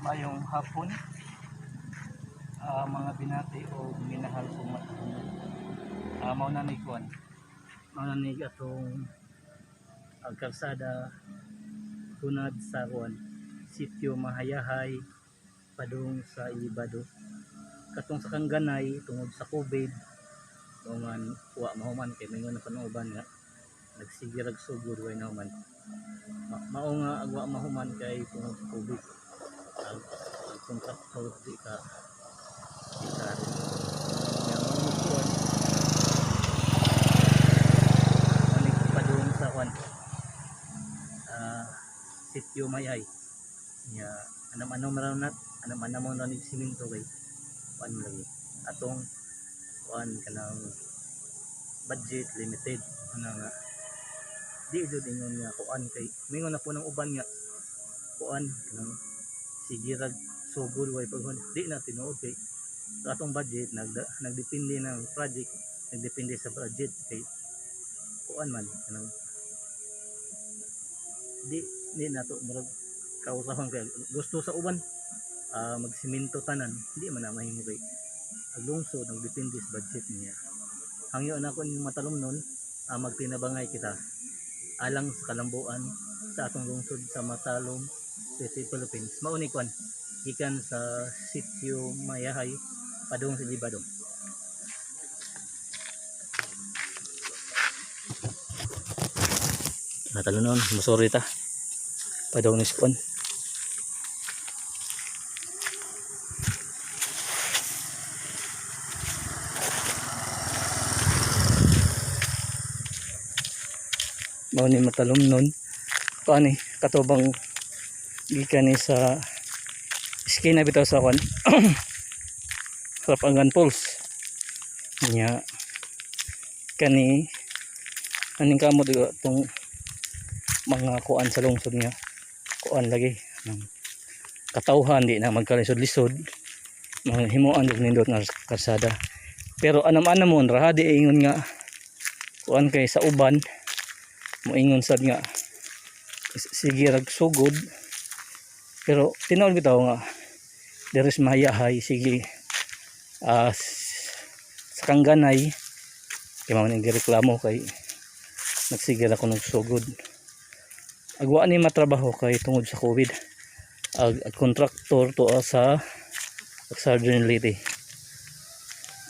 Mayong hapon, mga binati o minahal kong matutunan. Mauna ni atong kalsada tunad sa sitio Mahayahay padung sa Ilibado. Katong sa Kangganay tungod sa COVID, man wa mahuman kay mingon na panuban nga nagsigirag sugod way naman. Mao nga agwa mahuman kay tungod sa COVID. Ang kontraktor di ka yang mamukuan manik padung sa sitio Mayay nya anam-anam maranat anam-anam mo nanig siminto kay ano lagi atong kanang budget limited ana nga di jud ingon nga kay mingon na po ng uban nga kanang sigirag sugod way paghon di na tinuod kay sa atong budget nagdepende ng project, nagdepende sa budget kay man kanang di nato murag kausahan kay gusto sa uban magsiminto tanan di man na mahimo kay aglungsod nagdepende sa budget niya. Hangyo na kon yung matalumnon magtinabangay kita alang sa kalambuan sa atong lungsod sa Matalom City, Philippines. Mauni gikan sa sitio Mayahay padung sa Ilibado. Natalunon masuri ta padung ni Skon. Mauni matalumnon paani katubang gikan ni sa skina bitaw sa Rapangan Falls nya kani aning kamot itong mga kuan sa lungsod nga kuan lagi ng katawhan di na magkalisod-lisod mga himuan og nindot nga kalsada pero anam-anam mo ra di ingon nga kuan kay sa uban moingon sad nga sige rag sugod pero tinawag bitaw nga deres Mahayahay sige sa Kangganay kay mao ning gireklamo kay nagsigil ako ng sugod agwa ni matrabaho kay tungod sa COVID ag kontraktor to sa Extraordinary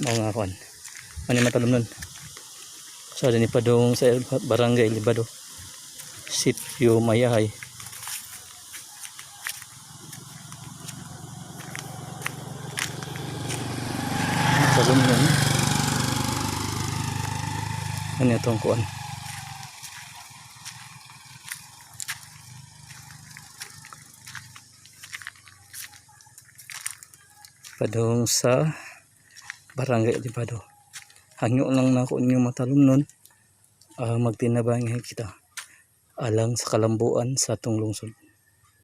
mga kon ani matalom nun sa ni padung sa barangay Ilibado sitio Mayahay. Talom nun ano itong kuan padung sa barangay Ilibado. Hangyo lang na ko inyo matalom nun magtinabangay kita alang sa kalambuan sa atong lungsod.